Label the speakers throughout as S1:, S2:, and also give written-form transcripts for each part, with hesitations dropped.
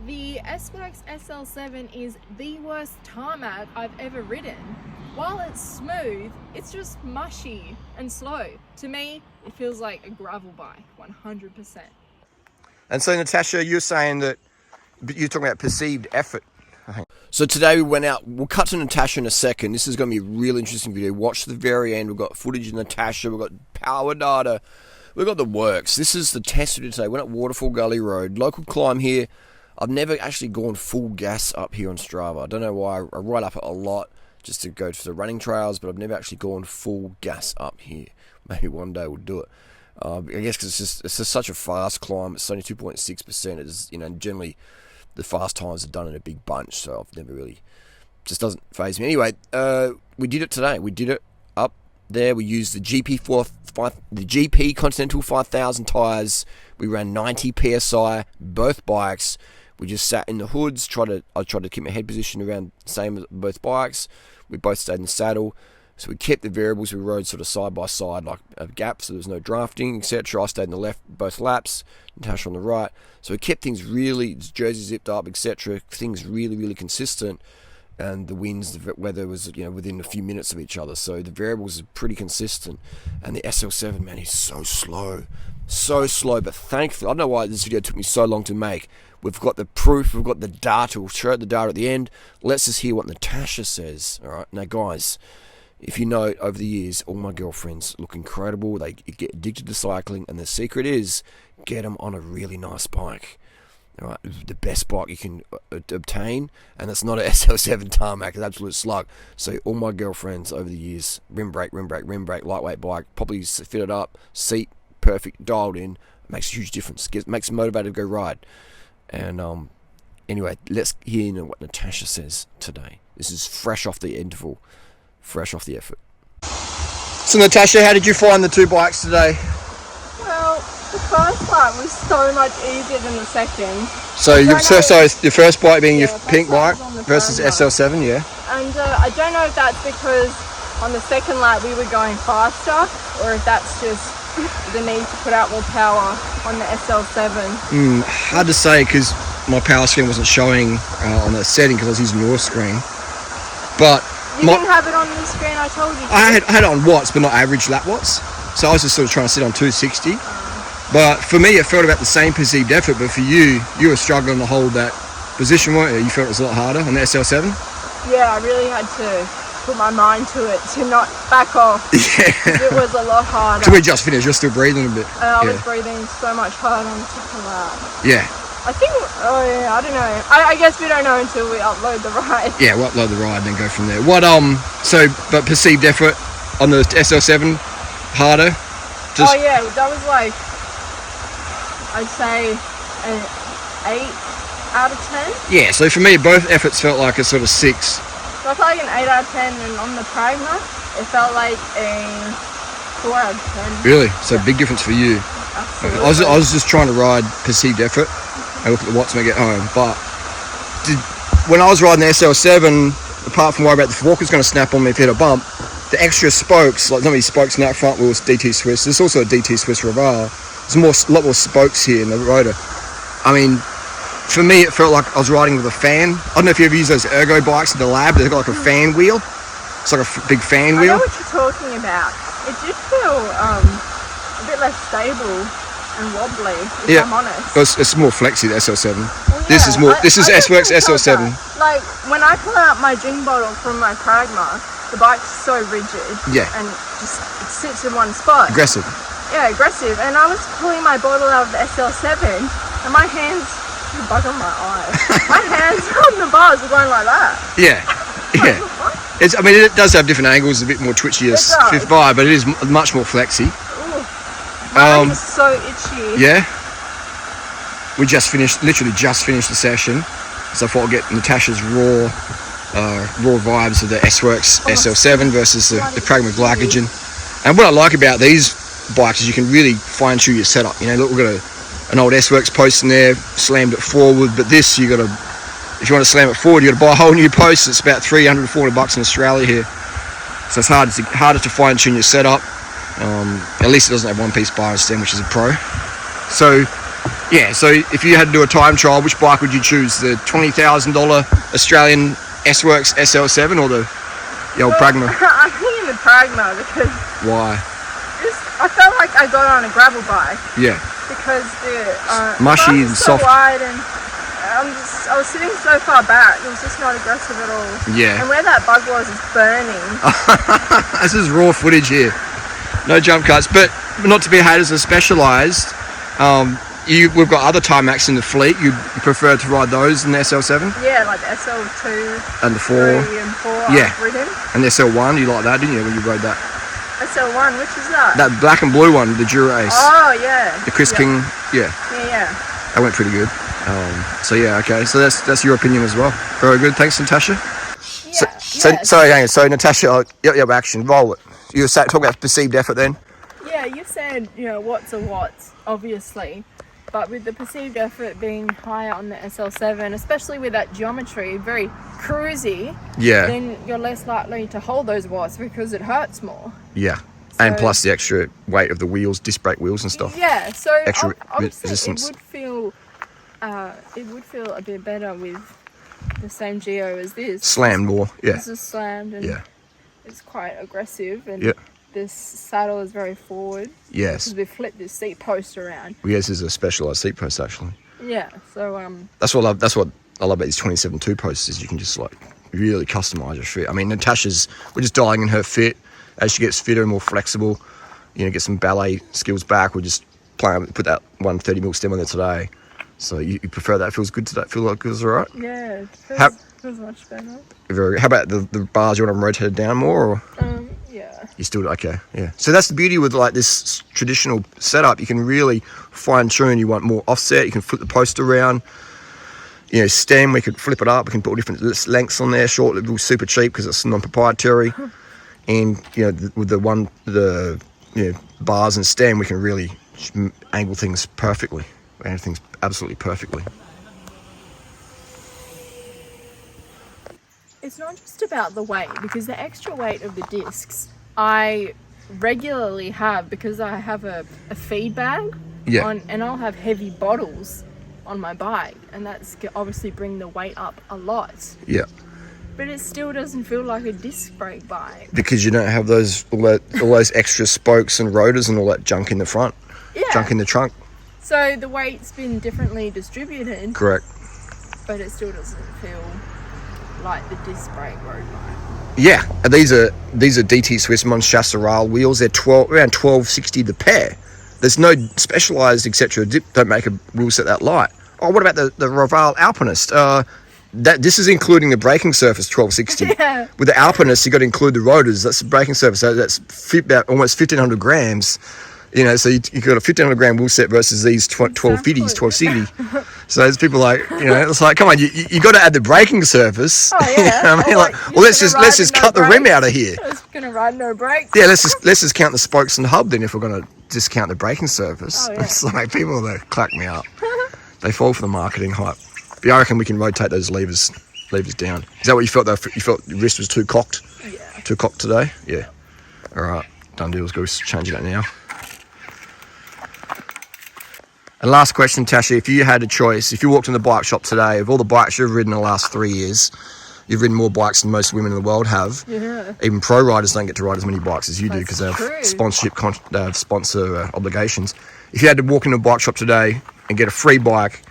S1: The S-Works SL7 is the worst tarmac I've ever ridden. While it's smooth, it's just mushy and slow. To me, it feels like a gravel bike, 100%.
S2: And so, Natasha, you're saying that you're talking about perceived effort.
S3: So today we went out. We'll cut to Natasha in a second. This is going to be a real interesting video. Watch the very end. We've got footage of Natasha. We've got power data. We've got the works. This is the test we did today. We're at Waterfall Gully Road. Local climb here. I've never actually gone full gas up here on Strava. I don't know why. I ride up it a lot just to go to the running trails, but I've never actually gone full gas up here. Maybe one day we'll do it. I guess because it's just such a fast climb. It's only 2.6%. It's, generally the fast times are done in a big bunch, so I've never really, just doesn't faze me. Anyway, we did it today. We did it up there. We used the GP Continental 5000 tyres. We ran 90 psi both bikes. We just sat in the hoods. I tried to keep my head position around the same as both bikes. We both stayed in the saddle. So we kept the variables. We rode sort of side by side, like a gap, so there was no drafting, etc. I stayed in the left both laps, Natasha on the right. So we kept things really, jersey zipped up, etc. Things really, really consistent. And the winds, the weather was, within a few minutes of each other. So the variables are pretty consistent. And the SL7, man, is so slow. So slow, but thankfully, I don't know why this video took me so long to make. We've got the proof, we've got the data. We'll show the data at the end. Let's just hear what Natasha says. All right, now guys, if you know, over the years, all my girlfriends look incredible. They get addicted to cycling, and the secret is get them on a really nice bike. All right, the best bike you can obtain, and it's not an SL7 Tarmac, it's an absolute slug. So all my girlfriends over the years, rim brake, lightweight bike, probably fitted up, seat perfect, dialed in, makes a huge difference. Makes them motivated to go ride. And anyway, let's hear what Natasha says today. This is fresh off the interval, fresh off the effort.
S2: So Natasha, how did you find the two bikes today?
S1: Well, the first one was so much easier than the second.
S2: So your first bike being your pink bike versus SL7, yeah?
S1: And I don't know if that's because on the second lap we were going faster, or if that's just the need to put out more power on the SL7.
S2: Hard to say because my power screen wasn't showing on the setting because I was using your screen. But
S1: you didn't have it on the screen, I told you.
S2: I had it on watts, but not average lap watts. So I was just sort of trying to sit on 260. But for me, it felt about the same perceived effort. But for you, you were struggling to hold that position, weren't you? You felt it was a lot harder on the SL7?
S1: Yeah, I really had to put my mind to it to not back off.
S2: Yeah.
S1: It was a lot harder.
S2: So we just finished, you're still breathing a bit.
S1: I was breathing so much harder on top of that.
S2: Yeah.
S1: I think, I don't know. I guess we don't know until we upload the ride.
S2: Yeah, we'll upload the ride and then go from there. But perceived effort on the SL7, harder?
S1: Yeah, that was like, I'd say an 8 out of 10.
S2: Yeah, so for me, both efforts felt like a sort of 6.
S1: So I felt like an 8 out of 10, and on the Pragma, it felt like a 4 out of 10.
S2: Really? So big difference for you.
S1: Absolutely.
S2: I was just trying to ride perceived effort and look at the watts when I get home. But when I was riding the SL7, apart from worry about the forkers going to snap on me if I hit a bump, the extra spokes, like not many spokes in that front wheel was DT Swiss. There's also a DT Swiss Revale. There's a lot more spokes here in the rotor. I mean, for me, it felt like I was riding with a fan. I don't know if you ever use those ergo bikes in the lab. They've got like a fan wheel. It's like a big fan wheel.
S1: I know what you're talking about. It did feel a bit less stable and wobbly, if I'm honest.
S2: It's more flexy, the SL7.
S1: Well, yeah,
S2: This is S-Works SL7.
S1: Like, when I pull out my gin bottle from my Pragma, the bike's so rigid.
S2: Yeah.
S1: And just it sits in one spot.
S2: Aggressive.
S1: Yeah, aggressive. And I was pulling my bottle out of the SL7, and my hands, the bug on my eye, my hands on the bars were going like that.
S2: Yeah. Yeah. It does have different angles, a bit more twitchy as fifth vibe, but it is much more flexy.
S1: Mine was so itchy.
S2: Yeah. We literally just finished the session, so I thought I'd get Natasha's raw vibes of the S-Works SL7 versus the Pragma Glycogen. And what I like about these bikes is you can really fine tune your setup. Look, we've got an old S-Works post in there, slammed it forward, but this if you want to slam it forward, you got to buy a whole new post. It's about $300 to $400 in Australia here, so it's harder to fine tune your setup. At least it doesn't have one-piece bar and stem, which is a pro. So Yeah, so if you had to do a time trial, which bike would you choose? The $20,000 Australian S-Works SL7 or the old Pragma?
S1: I'm thinking the Pragma because
S2: Why?
S1: I felt like I got on a gravel bike
S2: Yeah.
S1: because the
S2: Mushy
S1: bike
S2: and
S1: was so
S2: soft.
S1: wide and I was sitting so far back. It was just not aggressive at all.
S2: Yeah.
S1: And where that bug was is burning.
S2: This is raw footage here. No jump cuts, but not to be haters are Specialized. We've got other Tarmacs in the fleet. You prefer to ride those in the SL7
S1: Yeah, like the SL2,
S2: and the 4
S1: 3 and 4
S2: Yeah.
S1: I've ridden.
S2: and the SL1. You like that, didn't you, when you rode that?
S1: SL1, which is that?
S2: That black and blue one, the Dura Ace,
S1: Oh, yeah.
S2: the Chris
S1: yeah.
S2: King. Yeah,
S1: Yeah.
S2: that went pretty good. So yeah, okay. So that's your opinion as well. Very good. Thanks, Natasha. So Natasha, yep, action, roll it. You were talking about perceived effort then.
S1: Yeah, you said, watts are watts, obviously. But with the perceived effort being higher on the SL7, especially with that geometry, very cruisy,
S2: Yeah.
S1: then you're less likely to hold those watts because it hurts more.
S2: Yeah. And
S1: So-
S2: plus the extra weight of the wheels, disc brake wheels and stuff.
S1: Yeah, so
S2: Extra
S1: obviously
S2: resistance.
S1: it would feel a bit better with the same geo as this.
S2: Slammed more. Yeah.
S1: This is slammed and
S2: Yeah.
S1: it's quite aggressive and
S2: Yeah.
S1: this saddle is very forward
S2: Yes.
S1: because we flipped this seat post around.
S2: Well, yes, is a Specialized seat post actually.
S1: Yeah, so
S2: That's what I love about these 27.2 posts is you can just like really customize your fit. I mean, we're just dialing in her fit as she gets fitter and more flexible. Get some ballet skills back. We're just put that 130mm stem on there today. So you prefer that? Feels good today? Feel like it was all right?
S1: yeah, it
S2: How-
S1: feels much better.
S2: How about the bars? You want them rotated down more, or
S1: Yeah.
S2: you still okay? Yeah. So that's the beauty with like this traditional setup. You can really fine tune. You want more offset. You can flip the post around. Stem. We could flip it up. We can put different lengths on there. Short, little, super cheap because it's non-proprietary. And with the bars and stem, we can really angle things perfectly. Angle things absolutely perfectly.
S1: It's not just about the weight, because the extra weight of the discs I regularly have because I have a feed bag and I'll have heavy bottles on my bike, and that's obviously bring the weight up a lot.
S2: Yeah.
S1: But it still doesn't feel like a disc brake bike.
S2: Because you don't have all those extra spokes and rotors and all that junk in the front, junk in the trunk.
S1: So the weight's been differently distributed.
S2: Correct.
S1: But it still doesn't feel like the disc brake road bike.
S2: Yeah, and these are DT Swiss Mons Chasseral wheels. They're around 1260 the pair. There's no Specialized etc. Don't make a wheel set that light. Oh, what about the Roval Alpinist? This is including the braking surface 1260.
S1: Yeah.
S2: With the Alpinist, you got to include the rotors. That's the braking surface. So that's about almost 1,500 grams. So you got a 1,500 gram wheel set versus these 1250s, 1260. So there's people like, it's like, come on, you got to add the braking surface.
S1: Oh yeah.
S2: Let's just cut the rim out of here.
S1: I was gonna ride no brakes.
S2: Yeah, let's just count the spokes and hub then if we're gonna discount the braking surface.
S1: Oh, yeah.
S2: It's like people that clack me up. They fall for the marketing hype. But I reckon we can rotate those levers down. Is that what you felt though? You felt your wrist was too cocked?
S1: Yeah.
S2: Too cocked today? Yeah. All right, done deal. Let's go change that now. And last question, Tasha, if you had a choice, if you walked in the bike shop today, of all the bikes you've ridden in the last 3 years, you've ridden more bikes than most women in the world have.
S1: Yeah.
S2: Even pro riders don't get to ride as many bikes as you do
S1: That's
S2: because they have
S1: true.
S2: sponsorship, sponsor obligations. If you had to walk into a bike shop today and get a free bike,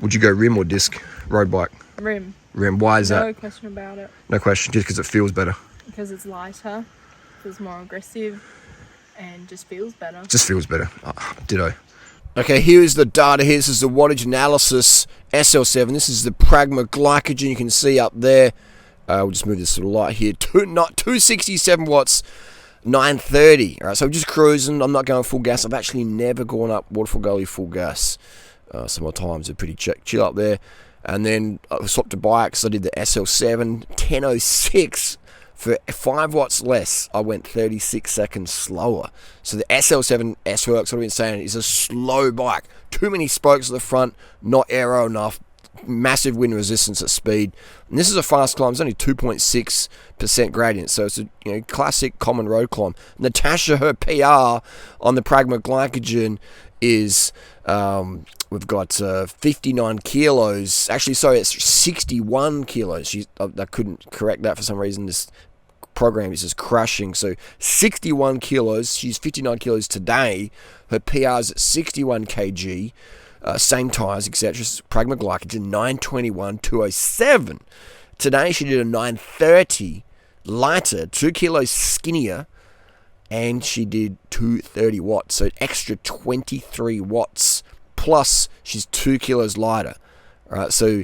S2: would you go rim or disc road bike?
S1: Rim.
S2: Rim. Why is
S1: No
S2: that?
S1: question about it.
S2: No question. Just because it feels better.
S1: Because it's lighter, feels more aggressive, and just feels better.
S2: Just feels better. Ditto.
S3: Okay, here is the data. This is the wattage analysis SL7. This is the Pragma glycogen. You can see up there. We'll just move this little light here. 267 watts, 930. All right, so I'm just cruising. I'm not going full gas. I've actually never gone up Waterfall Gully full gas. Some of my times are pretty chill up there. And then I swapped to bikes. I did the SL7, 1006. For 5 watts less, I went 36 seconds slower. So the SL7 S-Works, what I've been saying, is a slow bike. Too many spokes at the front, not aero enough, massive wind resistance at speed. And this is a fast climb. It's only 2.6% gradient, so it's a classic common road climb. Natasha, her PR on the Pragma Glycogen is We've got 59 kilos. Actually, sorry, it's 61 kilos. I couldn't correct that for some reason. This program is just crashing. So 61 kilos. She's 59 kilos today. Her PR is at 61 kg. Same tyres, etc. Pragma glycogen 921.207. Today she did a 930 lighter, 2 kilos skinnier, and she did 230 watts. So extra 23 watts. Plus, she's 2 kilos lighter. All right, so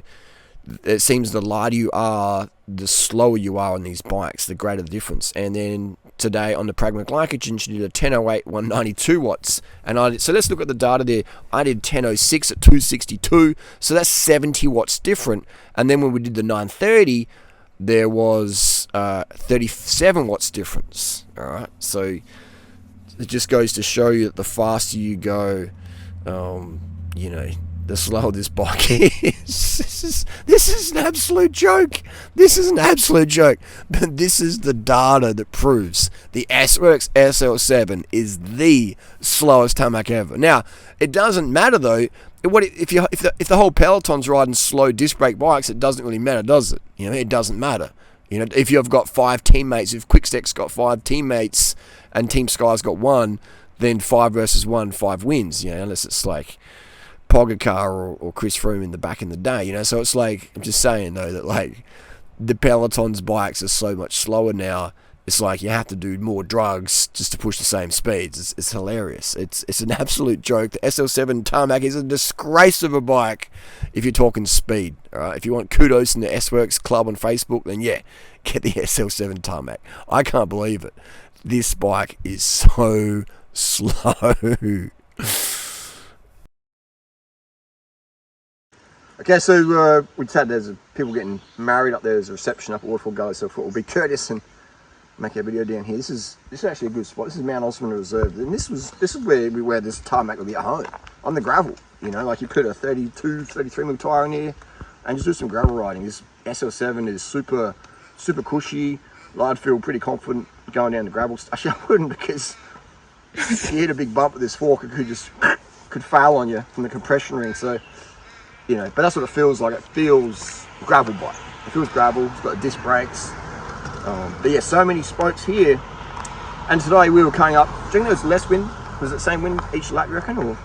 S3: it seems the lighter you are, the slower you are on these bikes, the greater the difference. And then today on the Pragma Glycogen, she did a 1008, 192 watts. And so let's look at the data there. I did 1006 at 262, so that's 70 watts different. And then when we did the 930, there was 37 watts difference. All right, so it just goes to show you that the faster you go, the slower this bike is. This is an absolute joke. This is an absolute joke. But this is the data that proves the S-Works SL7 is the slowest Tarmac ever. Now, it doesn't matter though. If the whole peloton's riding slow disc brake bikes, it doesn't really matter, does it? It doesn't matter. If you've got 5 teammates, if Quickstep's got 5 teammates and Team Sky's got 1, then 5 versus 1, 5 wins. Unless it's like Pogacar or Chris Froome in the day. So it's like, I'm just saying though that like the peloton's bikes are so much slower now. It's like you have to do more drugs just to push the same speeds. It's hilarious. It's an absolute joke. The SL7 Tarmac is a disgrace of a bike if you're talking speed. All right? If you want kudos in the S-Works Club on Facebook, then yeah, get the SL7 Tarmac. I can't believe it. This bike is so slow.
S2: Okay, so we said there's people getting married up there. There's a reception up at Waterfall Gully, so I thought we'll be courteous and make a video down here. This is actually a good spot. This is Mount Osman Reserve, and this is where this Tarmac will be at home on the gravel. Like you put a 32, 33 mil tire in here, and just do some gravel riding. This SL7 is super cushy. I'd feel pretty confident going down the gravel. Actually, I wouldn't, because if you hit a big bump with this fork, it could fail on you from the compression ring. So. But that's what it feels like. It feels gravel bike. It feels gravel. It's got disc brakes. But yeah, so many spokes here. And today we were coming up. Do you think there was less wind? Was it the same wind each lap, you reckon? Or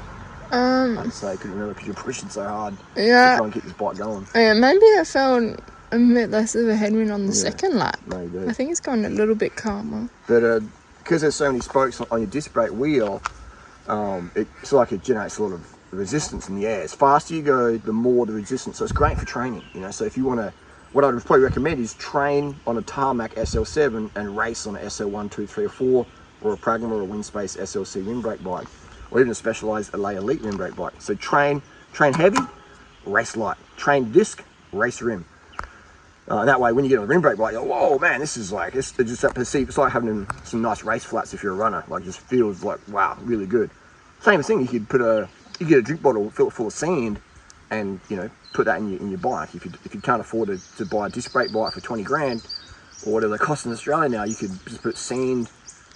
S2: I'd say I couldn't remember because you're pushing so hard to try and keep this bike going.
S1: Yeah, maybe I felt a bit less of a headwind on the second lap.
S2: Maybe.
S1: I think it's going a little bit calmer.
S2: But because there's so many spokes on your disc brake wheel, it's like it generates a lot of resistance in the air. As faster you go, the more the resistance. So it's great for training. So if you want to, what I would probably recommend is train on a Tarmac SL7 and race on a SL1, 2, 3 or 4, or a Pragma or a Windspace SLC windbreak bike, or even a specialized Allay Elite windbreak bike. So train heavy, race light. Train disc, race rim. That way, when you get on the windbreak bike, you're like, whoa, man, this is like, it's just that perceived. It's like having some nice race flats if you're a runner. Like, just feels like, wow, really good. Same thing. You could get a drink bottle, fill it full of sand, and put that in your bike. If you can't afford to buy a disc brake bike for 20 grand or whatever they cost in Australia now, you could just put sand.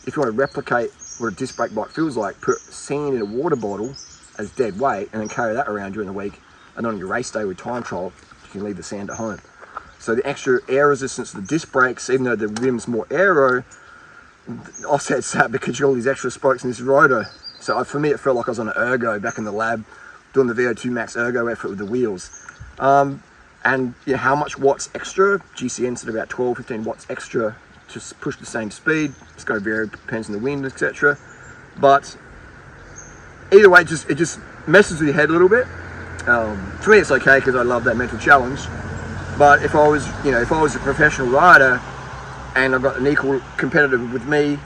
S2: If you want to replicate what a disc brake bike feels like, put sand in a water bottle as dead weight, and then carry that around during the week. And on your race day with time trial, you can leave the sand at home. So the extra air resistance of the disc brakes, even though the rim's more aero, offsets that because you got all these extra spokes in this rotor. So for me, it felt like I was on an ergo back in the lab, doing the VO2 max ergo effort with the wheels. And how much watts extra? GCN said about 12, 15 watts extra to push the same speed. It's going to vary, depends on the wind, etc. But either way, it just messes with your head a little bit. For me, it's okay because I love that mental challenge. But if I was a professional rider and I've got an equal competitor with me,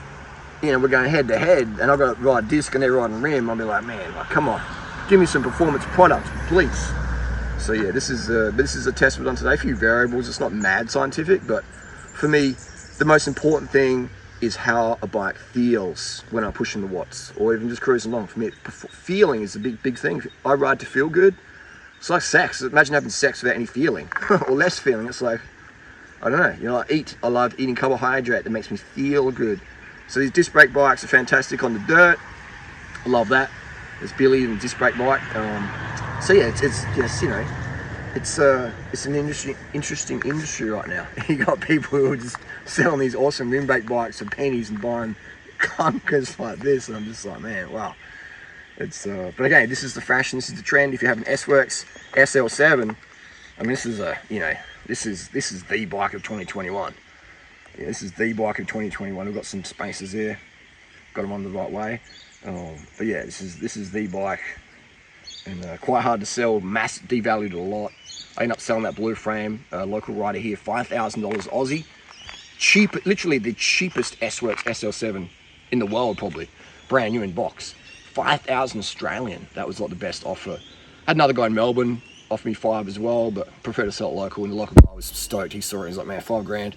S2: we're going head to head, and I've got to ride disc and they're riding rim, I'll be like, man, come on, give me some performance product, please. So yeah, this is a test we've done today. A few variables. It's not mad scientific, but for me, the most important thing is how a bike feels when I'm pushing the watts, or even just cruising along. For me, feeling is a big thing. I ride to feel good. It's like sex. Imagine having sex without any feeling or less feeling. It's like, I don't know. I love eating carbohydrate that makes me feel good. So these disc brake bikes are fantastic on the dirt. I love that. There's Billy and the disc brake bike. So yeah, it's just, you know, it's an interesting industry right now. You got people who are just selling these awesome rim brake bikes for pennies and buying clunkers like this, and I'm just like, man, wow. It's but again, this is the fashion, this is the trend. If you have an S-Works SL7, I mean, this is this is the bike of 2021. Yeah, this is the bike of 2021. We've got some spacers there, got them on the right way. But yeah, this is the bike, and quite hard to sell. Devalued a lot. I ended up selling that blue frame, local rider here, $5,000 Aussie. Cheap, literally the cheapest S-Works SL7 in the world, probably. Brand new in box. 5,000 Australian. That was like the best offer. Had another guy in Melbourne offer me 5 as well, but prefer to sell it local. And the local guy was stoked. He saw it. He's like, man, $5,000.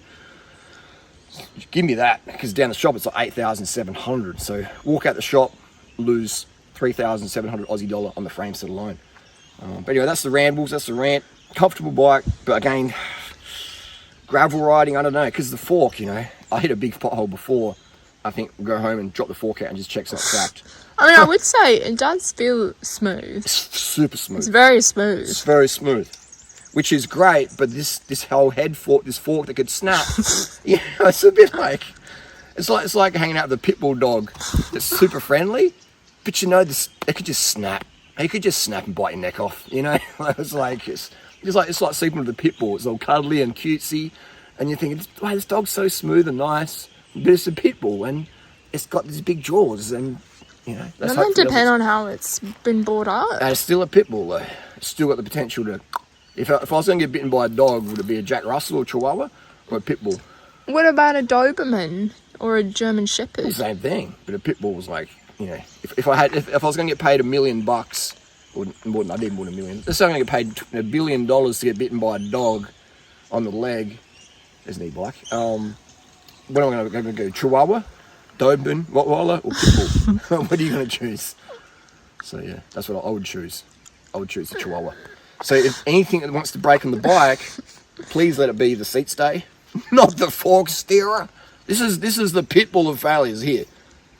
S2: Give me that, because down the shop it's like 8,700. So walk out the shop, lose 3,700 Aussie dollar on the frame set alone. But anyway, that's the rambles. That's the rant. Comfortable bike, but again, gravel riding, I don't know, because the fork, you know, I hit a big pothole before. I think we'll go home and drop the fork out and just check it's not cracked.
S1: I mean, I would say it does feel smooth.
S2: It's super smooth.
S1: It's very smooth.
S2: It's very smooth, which is great. But this whole head fork, this fork that could snap, you know, it's a bit like it's like hanging out with a pit bull dog that's super friendly, but you know, it could just snap. He could just snap and bite your neck off. You know, it's like sleeping with a pit bull. It's all cuddly and cutesy, and you're thinking, wow, this dog's so smooth and nice, but it's a pit bull and it's got these big jaws, and you know, that's
S1: Doesn't it depend on how it's been brought up?
S2: And it's still a pit bull though. It's still got the potential to. If I was going to get bitten by a dog, would it be a Jack Russell or Chihuahua or a pit bull?
S1: What about a Doberman or a German Shepherd?
S2: The same thing, but a pit bull was like, you know, if I was going to get paid $1 million, or more than, I didn't want $1 million. Let's say I'm going to get paid $1 billion to get bitten by a dog on the leg. There's an e-bike. What am I going to go? Chihuahua, Doberman, Rottweiler, or pit bull? What are you going to choose? So yeah, that's what I would choose. I would choose the Chihuahua. So if anything that wants to break on the bike, please let it be the seat stay, not the fork steerer. This is the pit bull of failures here.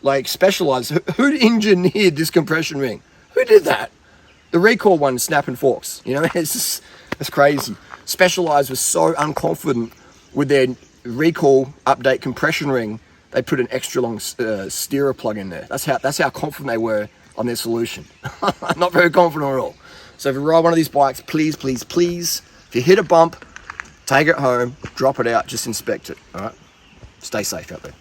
S2: Like Specialized, who engineered this compression ring? Who did that? The Recall one, snapping forks. You know, it's crazy. Specialized was so unconfident with their Recall update compression ring, they put an extra long steerer plug in there. That's how confident they were on their solution. Not very confident at all. So if you ride one of these bikes, please, please, please, if you hit a bump, take it home, drop it out, just inspect it. All right, stay safe out there.